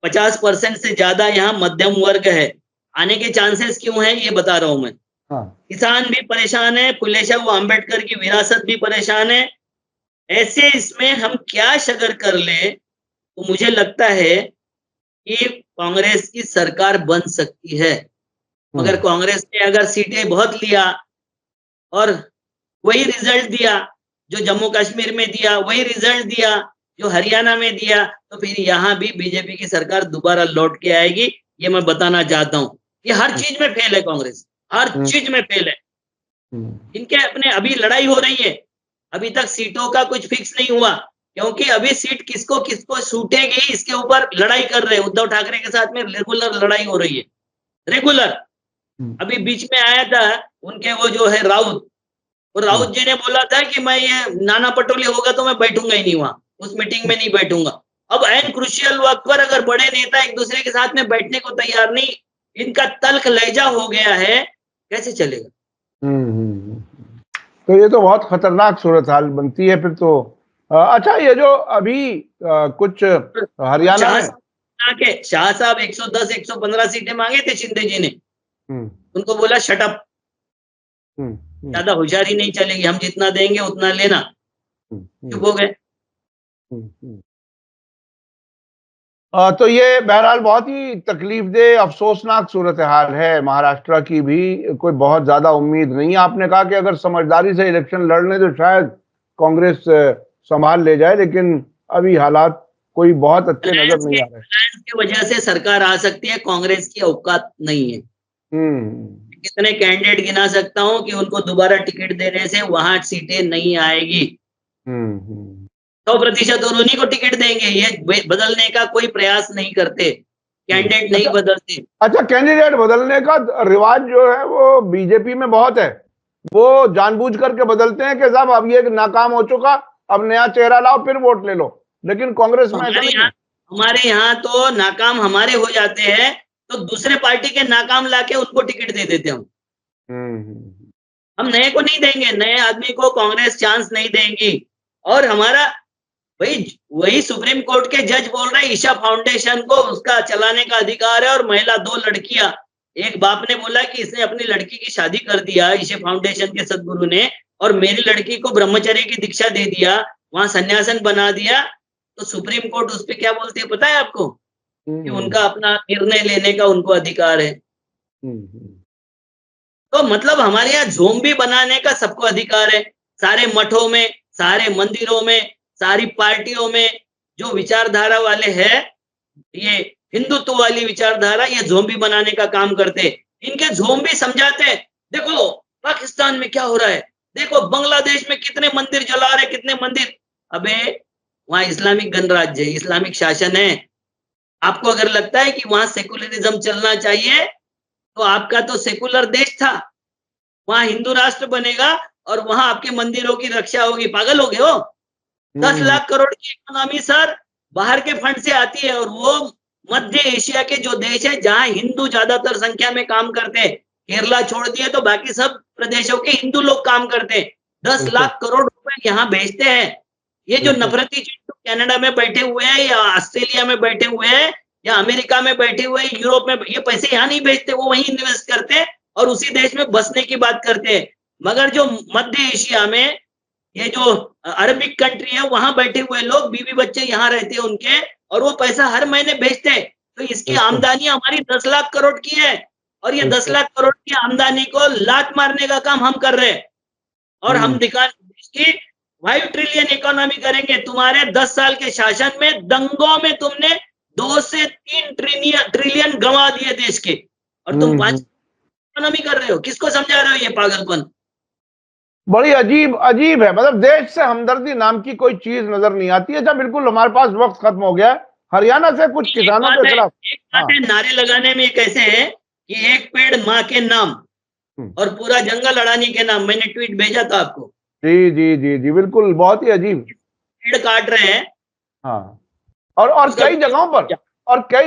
50% से ज्यादा यहाँ मध्यम वर्ग है। आने के चांसेस क्यों हैं ये बता रहा हूं मैं। किसान भी परेशान है, फुले शाह अम्बेडकर की विरासत भी परेशान है। ऐसे इसमें हम क्या शगर कर ले, तो मुझे लगता है कि कांग्रेस की सरकार बन सकती है। मगर कांग्रेस ने अगर सीटें बहुत लिया और वही रिजल्ट दिया जो जम्मू कश्मीर में दिया, वही रिजल्ट दिया जो हरियाणा में दिया, तो फिर यहाँ भी बीजेपी की सरकार दोबारा लौट के आएगी। ये मैं बताना चाहता हूँ। ये हर चीज में फेल है, कांग्रेस हर चीज में फेल है। इनके अपने अभी लड़ाई हो रही है, अभी तक सीटों का कुछ फिक्स नहीं हुआ, क्योंकि अभी सीट किसको किसको छूटेगी इसके ऊपर लड़ाई कर रहे हैं। उद्धव ठाकरे के साथ में रेगुलर लड़ाई हो रही है, रेगुलर। अभी बीच में आया था उनके वो जो है राउत, और राउत जी ने बोला था कि मैं ये नाना पटोले होगा तो मैं बैठूंगा ही नहीं वहां, उस मीटिंग में नहीं बैठूंगा। अब एन क्रुशियल वक्त पर अगर बड़े नेता एक दूसरे के साथ में बैठने को तैयार नहीं, इनका तल्ख लहजा हो गया है, कैसे चलेगा? तो ये तो बहुत खतरनाक सूरत हाल बनती है फिर तो। अच्छा, ये जो अभी कुछ हरियाणा में शाह साहब 110-115 सीटें मांगे थे शिंदे जी ने, उनको बोला शट अप, ज्यादा होशियारी नहीं चलेगी, हम जितना देंगे उतना लेना, चुप हो गए। तो ये बहरहाल बहुत ही तकलीफदेह अफसोसनाक सूरत हाल है। महाराष्ट्र की भी कोई बहुत ज्यादा उम्मीद नहीं। आपने कहा कि अगर समझदारी से इलेक्शन लड़ लें तो शायद कांग्रेस संभाल ले जाए, लेकिन अभी हालात कोई बहुत अच्छे नजर नहीं आ रहे। की वजह से सरकार आ सकती है, कांग्रेस की औकात नहीं है। कितने कैंडिडेट गिना सकता हूं कि उनको दोबारा टिकट देने से वहां सीटें नहीं आएगी। 100% और उन्हीं को टिकट देंगे, ये बदलने का कोई प्रयास नहीं करते। कैंडिडेट नहीं अच्छा बदलते। अच्छा, कैंडिडेट बदलने का रिवाज जो है वो बीजेपी में बहुत है। वो जानबूझ करके बदलते हैं कि साहब अब ये नाकाम हो चुका, अब नया चेहरा लाओ फिर वोट ले लो। लेकिन कांग्रेस तो में ऐसा नहीं है। हमारे यहाँ तो नाकाम हमारे हो जाते हैं, तो दूसरे पार्टी के नाकाम लाके उनको टिकट दे देते हम। हम्म। हम नए को नहीं देंगे, नए आदमी को कांग्रेस चांस नहीं देंगी। और हमारा वही वही सुप्रीम कोर्ट के जज बोल रहे हैं, ईशा फाउंडेशन को उसका चलाने का अधिकार है। और महिला 2 लड़कियां, एक बाप ने बोला कि इसने अपनी लड़की की शादी कर दिया ईशा फाउंडेशन के सदगुरु ने, और मेरी लड़की को ब्रह्मचर्य की दीक्षा दे दिया, वहां सन्यासन बना दिया। तो सुप्रीम कोर्ट उस पर क्या बोलती है पता है आपको? कि उनका अपना निर्णय लेने का उनको अधिकार है। तो मतलब हमारे यहाँ ज़ोंबी बनाने का सबको अधिकार है। सारे मठों में, सारे मंदिरों में, सारी पार्टियों में जो विचारधारा वाले हैं, ये हिंदुत्व वाली विचारधारा, ये ज़ोंबी बनाने का काम करते। इनके ज़ोंबी समझाते हैं, देखो पाकिस्तान में क्या हो रहा है, देखो बांग्लादेश में कितने मंदिर जला रहे, कितने मंदिर। अबे वहाँ इस्लामिक गणराज्य है, इस्लामिक शासन है। आपको अगर लगता है कि वहाँ सेकुलरिज्म चलना चाहिए, तो आपका तो सेकुलर देश था। वहां हिंदू राष्ट्र बनेगा और वहां आपके मंदिरों की रक्षा होगी। पागल हो गए हो? 10 लाख करोड़ की इकोनॉमी सर बाहर के फंड से आती है, और वो मध्य एशिया के जो देश है जहां हिंदू ज्यादातर संख्या में काम करते हैं, केरला छोड़ दिए तो बाकी सब प्रदेशों के हिंदू लोग काम करते हैं। 10 लाख करोड़ रुपए यहाँ भेजते हैं। ये जो नफरती चिंटू कनाडा में बैठे हुए हैं, या ऑस्ट्रेलिया में बैठे हुए हैं, या अमेरिका में बैठे हुए हैं, यूरोप में, ये पैसे यहाँ नहीं भेजते, वो वहीं इन्वेस्ट करते हैं और उसी देश में बसने की बात करते हैं। मगर जो मध्य एशिया में ये जो अरबिक कंट्री है, वहां बैठे हुए लोग, बीवी बच्चे यहाँ रहते हैं उनके, और वो पैसा हर महीने भेजते हैं। तो इसकी आमदनी हमारी 10 लाख करोड़ की है, और ये 10 लाख करोड़ की आमदनी को लात मारने का काम हम कर रहे हैं। और हम दिखा इसकी 5 ट्रिलियन इकोनॉमी करेंगे। तुम्हारे 10 साल के शासन में, दंगों में तुमने 2 से 3 ट्रिलियन गंवा दिए देश के, और तुम 5 इकोनॉमी कर रहे हो। किसको समझा रहे हो ये पागलपन? बड़ी अजीब अजीब है। मतलब देश से हमदर्दी नाम की कोई चीज नजर नहीं आती है। जब बिल्कुल हमारे पास वक्त खत्म हो गया है, हरियाणा से कुछ किसानों के खिलाफ एक बात है, नारे लगाने में कैसे है कि एक पेड़ माँ के नाम और पूरा जंगल अडानी के नाम। मैंने ट्वीट भेजा था आपको। जी जी जी जी, बिल्कुल बहुत ही अजीब। पेड़ काट रहे हैं। हाँ, और कई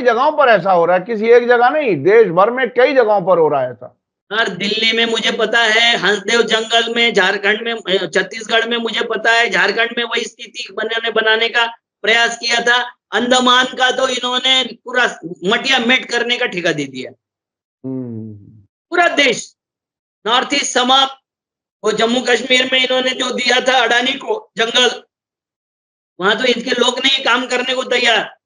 जगहों पर ऐसा हो रहा है, किसी एक जगह नहीं, देश भर में कई जगहों पर हो रहा है ऐसा। सर दिल्ली में मुझे पता है, हंसदेव जंगल में, झारखंड में, छत्तीसगढ़ में मुझे पता है, झारखंड में वही स्थिति बनाने का प्रयास किया था। अंडमान का तो इन्होंने पूरा मटिया मेट करने का ठेका दे दिया। पूरा देश नॉर्थ ईस्ट समाप्त। वो जम्मू कश्मीर में इन्होंने जो दिया था अडानी को जंगल, वहां तो इनके लोग नहीं काम करने को तैयार।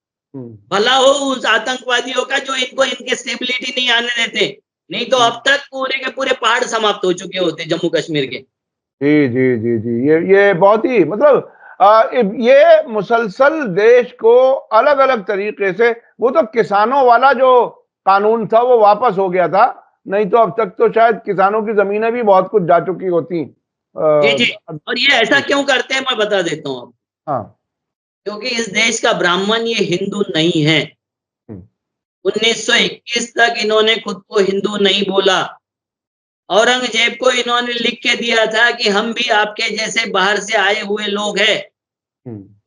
भला हो उस आतंकवादियों का जो इनको इनके स्टेबिलिटी नहीं आने देते, नहीं तो अब तक पूरे के पूरे पहाड़ समाप्त हो चुके होते जम्मू कश्मीर के। जी जी जी जी, ये बहुत ही मतलब ये मुसलसल देश को अलग अलग तरीके से, वो तो किसानों वाला जो कानून था वो वापस हो गया था, नहीं तो अब तक तो शायद किसानों की जमीनें भी बहुत कुछ जा चुकी होती। जी जी, और ये ऐसा क्यों करते हैं मैं बता देता हूँ आपको। हाँ, क्योंकि इस देश का ब्राह्मण ये हिंदू नहीं है। 1921 तक इन्होंने खुद को हिंदू नहीं बोला। औरंगजेब को इन्होंने लिख के दिया था कि हम भी आपके जैसे बाहर से आए हुए लोग हैं,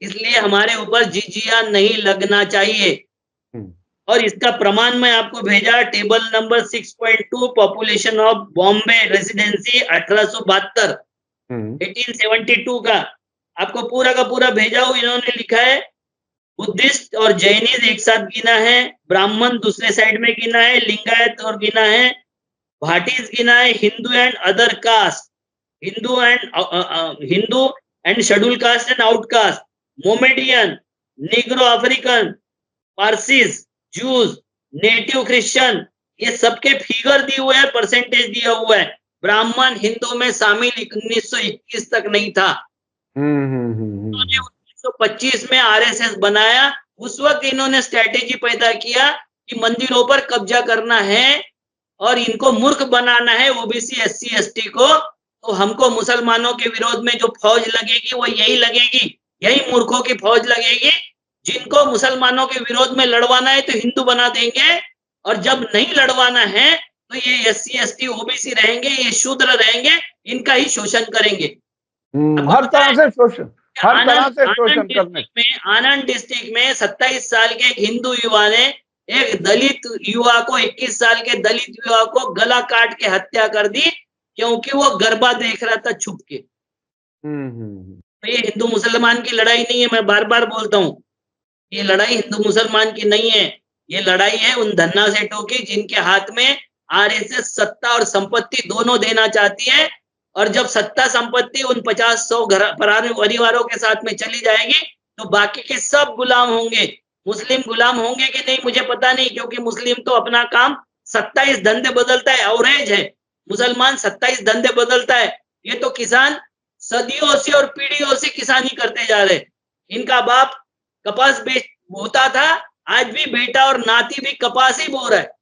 इसलिए हमारे ऊपर जिजिया नहीं लगना चाहिए। और इसका प्रमाण मैं आपको भेजा, table number 6.2, population of Bombay residency 1872 1872 का आपको पूरा का पूरा भेजा हूं। इन्होंने लिखा है बुद्धिस्ट और जैनिज एक साथ गिना है, ब्राह्मण दूसरे साइड में गिना है, लिंगायत और गिना है, भाटीज गिना है, Hindu and other caste, Hindu and schedule caste and outcast, Mohammedan, Negro African, Parsis, juice, native Christian, ये सबके फिगर दिए हुए हैं, परसेंटेज दिया हुआ है। ब्राह्मण हिंदू में शामिल 1921 तक नहीं था। 1925 में आरएसएस बनाया। उस वक्त इन्होंने स्ट्रेटेजी पैदा किया कि मंदिरों पर कब्जा करना है और इनको मूर्ख बनाना है, ओबीसी एससी एसटी को। तो हमको मुसलमानों के विरोध में जो फौज लगेगी वो यही लगेगी, यही मूर्खों की फौज लगेगी जिनको मुसलमानों के विरोध में लड़वाना है तो हिंदू बना देंगे, और जब नहीं लड़वाना है तो ये SC ST OBC रहेंगे, ये शूद्र रहेंगे, इनका ही शोषण करेंगे। आपको हर पता तरह है से शोषण, हर तरह से आनंद शोषण करने। आनंद डिस्ट्रिक्ट में 27 साल के एक हिंदू युवा ने एक दलित युवा को, 21 साल के दलित युवा को गला काट के हत्या कर दी, क्योंकि वो गरबा देख रहा था छुप के। तो ये हिंदू मुसलमान की लड़ाई नहीं है, मैं बार बार बोलता हूँ, ये लड़ाई हिंदू मुसलमान की नहीं है, ये लड़ाई है उन धन्ना सेठों की जिनके हाथ में RSS सत्ता और संपत्ति दोनों देना चाहती है। और जब सत्ता संपत्ति उन 50-100 परिवारों के साथ में चली जाएगी तो बाकी के सब गुलाम होंगे। मुस्लिम गुलाम होंगे कि नहीं मुझे पता नहीं, क्योंकि मुस्लिम तो अपना काम 27 धंधे बदलता है, एवरेज है। मुसलमान 27 धंधे बदलता है। ये तो किसान सदियों से और पीढ़ियों से किसानी करते जा रहे। इनका बाप कपास बोता था, आज भी बेटा और नाती भी कपास ही बो रहा है।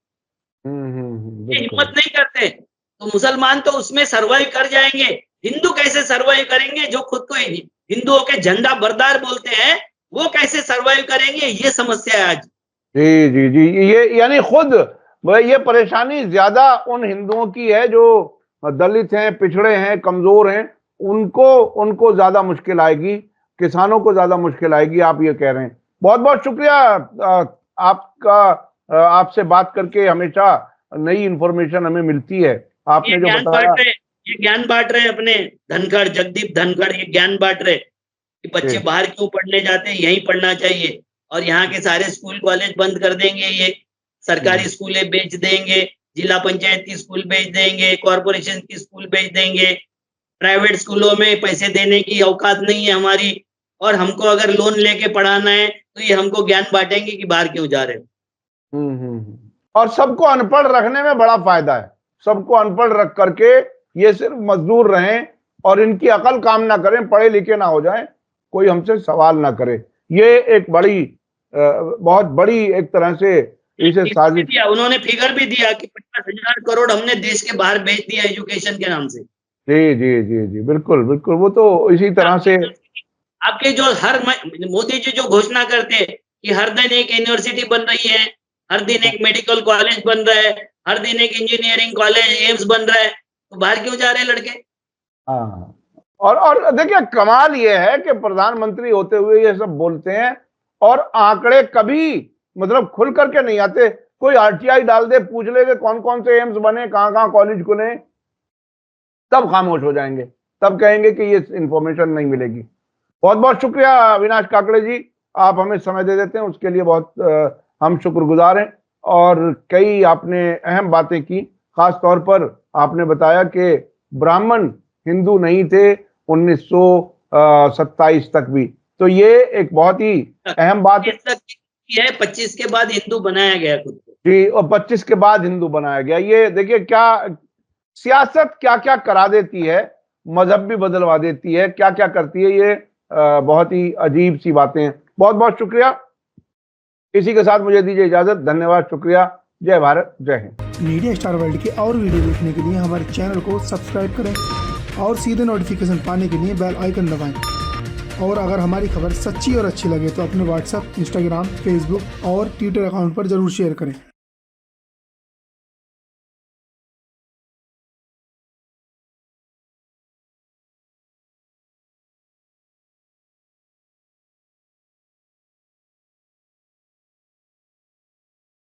ये हिम्मत नहीं करते, तो मुसलमान तो उसमें सर्वाइव कर जाएंगे। हिंदू कैसे सर्वाइव करेंगे? जो खुद को हिंदुओं के झंडा बरदार बोलते हैं, वो कैसे सर्वाइव करेंगे? ये समस्या है आज। जी जी जी, ये यानी खुद ये परेशानी ज्यादा उन हिंदुओं की है जो दलित हैं, पिछड़े हैं, कमजोर हैं, उनको ज्यादा मुश्किल आएगी, किसानों को ज्यादा मुश्किल आएगी, आप ये कह रहे हैं। बहुत बहुत शुक्रिया आपका, आपसे बात करके हमेशा नई इंफॉर्मेशन हमें मिलती है। आपने जो बताया, ये ज्ञान बांट रहे अपने धनखड़, जगदीप धनखड़, ये ज्ञान बांट रहे कि बच्चे बाहर क्यों पढ़ने जाते हैं, यहीं पढ़ना चाहिए, और यहाँ के सारे स्कूल कॉलेज बंद कर देंगे, ये सरकारी स्कूलें बेच देंगे, जिला पंचायत की स्कूल बेच देंगे, कॉर्पोरेशन की स्कूल बेच देंगे, प्राइवेट स्कूलों में पैसे देने की औकात नहीं है हमारी, और हमको अगर लोन लेके पढ़ाना है तो ये हमको ज्ञान बांटेंगे कि बाहर क्यों जा रहे हो। और सबको अनपढ़ रखने में बड़ा फायदा है। सबको अनपढ़ रख करके ये सिर्फ मजदूर रहें और इनकी अकल काम ना करें, पढ़े लिखे ना हो जाएं, कोई हमसे सवाल ना करे। ये एक बड़ी बहुत बड़ी एक तरह से इसे साजिश दिया। उन्होंने फिगर भी दिया कि 50,000 करोड़ हमने देश के बाहर भेज दिया एजुकेशन के नाम से। जी जी जी जी, बिल्कुल बिल्कुल, वो तो इसी तरह से आपके जो हर मोदी जी जो घोषणा करते कि हर दिन एक यूनिवर्सिटी बन रही है, हर दिन एक मेडिकल कॉलेज बन रहा है, हर दिन एक इंजीनियरिंग कॉलेज, एम्स बन रहा है, तो बाहर क्यों जा रहे हैं लड़के? हाँ, और देखिए कमाल ये है कि प्रधानमंत्री होते हुए ये सब बोलते हैं और आंकड़े कभी मतलब खुल करके नहीं आते। कोई RTI डाल दे, पूछ ले कि कौन कौन से एम्स बने, कहाँ कॉलेज खुले, तब खामोश हो जाएंगे, तब कहेंगे कि ये इंफॉर्मेशन नहीं मिलेगी। बहुत बहुत शुक्रिया अविनाश काकड़े जी, आप हमें समय दे देते हैं, उसके लिए बहुत हम शुक्रगुजार हैं। और कई आपने अहम बातें की, खास तौर पर आपने बताया कि ब्राह्मण हिंदू नहीं थे 1927 तक भी, तो ये एक बहुत ही अहम बात है। 25 के बाद हिंदू बनाया गया खुद को जी, और 25 के बाद हिंदू बनाया गया। ये देखिए क्या सियासत क्या क्या करा देती है, मजहब भी बदलवा देती है, क्या क्या करती है, ये बहुत ही अजीब सी बातें हैं। बहुत बहुत शुक्रिया। इसी के साथ मुझे दीजिए इजाजत। धन्यवाद, शुक्रिया। जय भारत, जय हिंद। मीडिया स्टार वर्ल्ड के और वीडियो देखने के लिए हमारे चैनल को सब्सक्राइब करें और सीधे नोटिफिकेशन पाने के लिए बेल आइकन दबाएं। और अगर हमारी खबर सच्ची और अच्छी लगे तो अपने व्हाट्सएप, इंस्टाग्राम, फेसबुक और ट्विटर अकाउंट पर जरूर शेयर करें।